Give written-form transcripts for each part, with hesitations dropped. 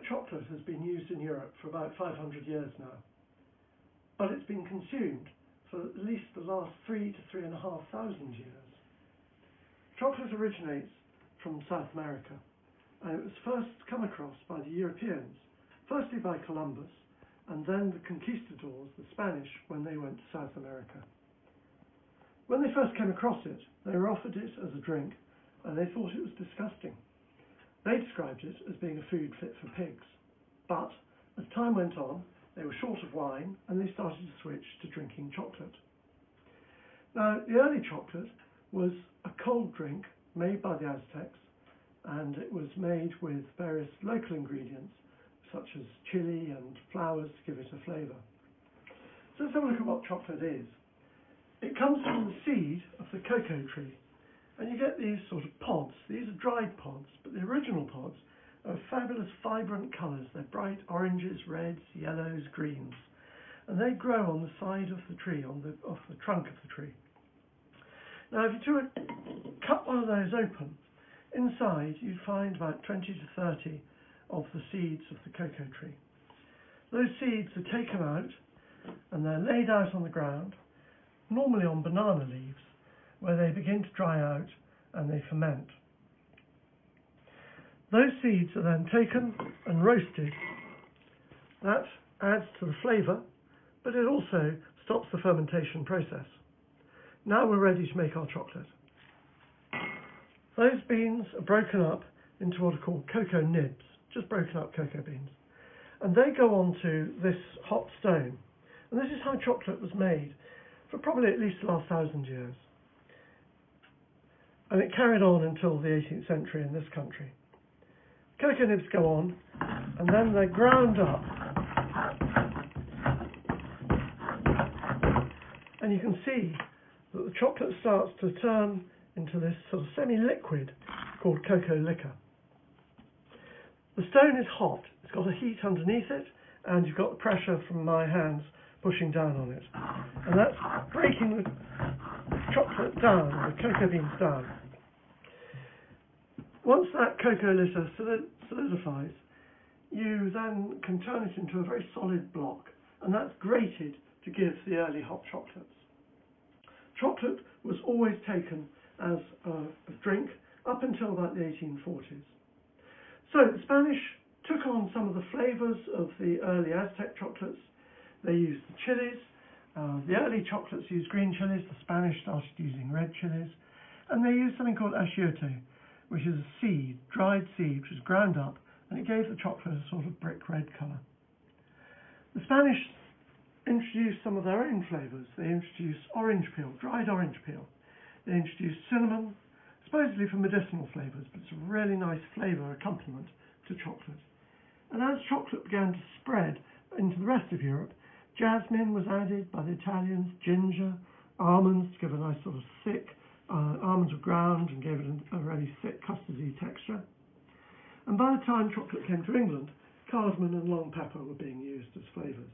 chocolate has been used in Europe for about 500 years now, but it's been consumed for at least the last 3,000 to 3,500 years. Chocolate originates from South America, and it was first come across by the Europeans, firstly by Columbus, and then the conquistadors, the Spanish, when they went to South America. When they first came across it, they were offered it as a drink, and they thought it was disgusting. They described it as being a food fit for pigs. But as time went on, they were short of wine, and they started to switch to drinking chocolate. Now, the early chocolate was a cold drink made by the Aztecs, and it was made with various local ingredients, such as chili and flowers to give it a flavour. So let's have a look at what chocolate is. It comes from the seed of the cocoa tree, and you get these sort of pods. These are dried pods, but the original pods are fabulous vibrant colours. They're bright oranges, reds, yellows, greens, and they grow on the side of the tree, off the trunk of the tree. Now, if you cut one of those open, inside you'd find about 20 to 30 of the seeds of the cocoa tree. Those seeds are taken out and they're laid out on the ground, normally on banana leaves, where they begin to dry out and they ferment. Those seeds are then taken and roasted. That adds to the flavour, but it also stops the fermentation process. Now we're ready to make our chocolate. Those beans are broken up into what are called cocoa nibs, just broken up cocoa beans. And they go onto this hot stone. And this is how chocolate was made for probably at least the last 1,000 years. And it carried on until the 18th century in this country. Cocoa nibs go on, and then they're ground up. And you can see that the chocolate starts to turn into this sort of semi-liquid called cocoa liquor. The stone is hot, it's got a heat underneath it, and you've got the pressure from my hands pushing down on it. And that's breaking the chocolate down, or the cocoa beans down. Once that cocoa liquor solidifies, you then can turn it into a very solid block, and that's grated to give the early hot chocolates. Chocolate was always taken as a drink up until about the 1840s. So the Spanish took on some of the flavours of the early Aztec chocolates. They used the chilies. The early chocolates used green chilies. The Spanish started using red chilies. And they used something called achiote, which is a seed, dried seed, which was ground up, and it gave the chocolate a sort of brick red colour. The Spanish introduced some of their own flavours. They introduced orange peel, dried orange peel. They introduced cinnamon, supposedly for medicinal flavours, but it's a really nice flavour accompaniment to chocolate. And as chocolate began to spread into the rest of Europe, jasmine was added by the Italians, ginger, almonds to give a nice sort of thick, almonds were ground and gave it a really thick custardy texture. And by the time chocolate came to England, cardamom and long pepper were being used as flavours.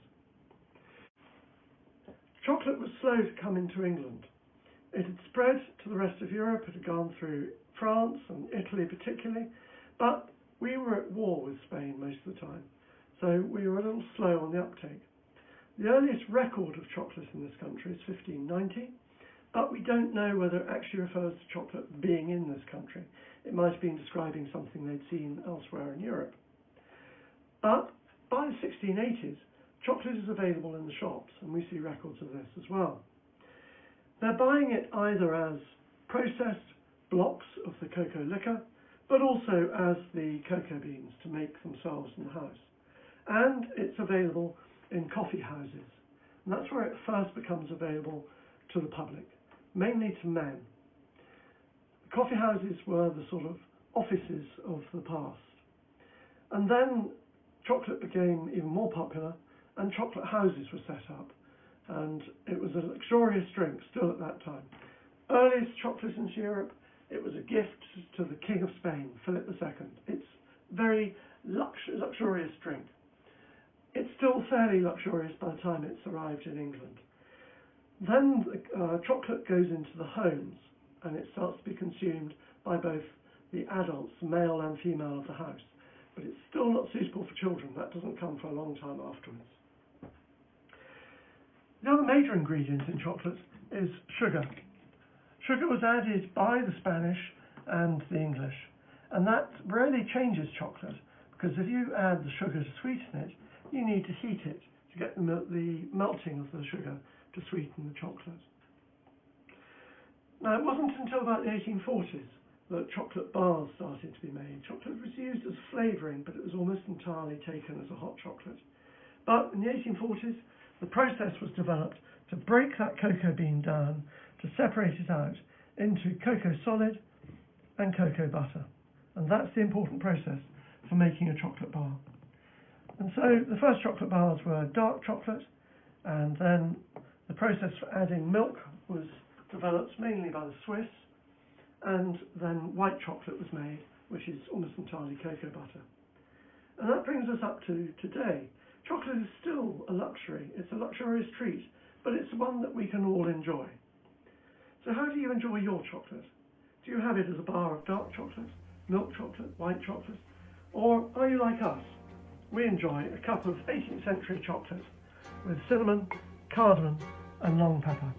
Chocolate was slow to come into England. It had spread to the rest of Europe, it had gone through France and Italy particularly, but we were at war with Spain most of the time, so we were a little slow on the uptake. The earliest record of chocolate in this country is 1590, but we don't know whether it actually refers to chocolate being in this country. It might have been describing something they'd seen elsewhere in Europe. But by the 1680s, chocolate is available in the shops, and we see records of this as well. They're buying it either as processed blocks of the cocoa liquor, but also as the cocoa beans to make themselves in the house. And it's available in coffee houses. And that's where it first becomes available to the public, mainly to men. Coffee houses were the sort of offices of the past. And then chocolate became even more popular, and chocolate houses were set up. And it was a luxurious drink still at that time. Earliest chocolate into Europe, it was a gift to the King of Spain, Philip II. It's a very luxurious drink. It's still fairly luxurious by the time it's arrived in England. Then chocolate goes into the homes, and it starts to be consumed by both the adults, male and female of the house. but it's still not suitable for children. That doesn't come for a long time afterwards. The other major ingredient in chocolate is sugar. Sugar was added by the Spanish and the English, and that really changes chocolate, because if you add the sugar to sweeten it, you need to heat it to get the melting of the sugar to sweeten the chocolate. Now, it wasn't until about the 1840s that chocolate bars started to be made. Chocolate was used as flavouring, but it was almost entirely taken as a hot chocolate. But in the 1840s, the process was developed to break that cocoa bean down, to separate it out into cocoa solid and cocoa butter. And that's the important process for making a chocolate bar. And so the first chocolate bars were dark chocolate, and then the process for adding milk was developed mainly by the Swiss, and then white chocolate was made, which is almost entirely cocoa butter. And that brings us up to today. Chocolate is still a luxury. It's a luxurious treat, but it's one that we can all enjoy. So how do you enjoy your chocolate? Do you have it as a bar of dark chocolate, milk chocolate, white chocolate? Or are you like us? We enjoy a cup of 18th century chocolate with cinnamon, cardamom and long pepper.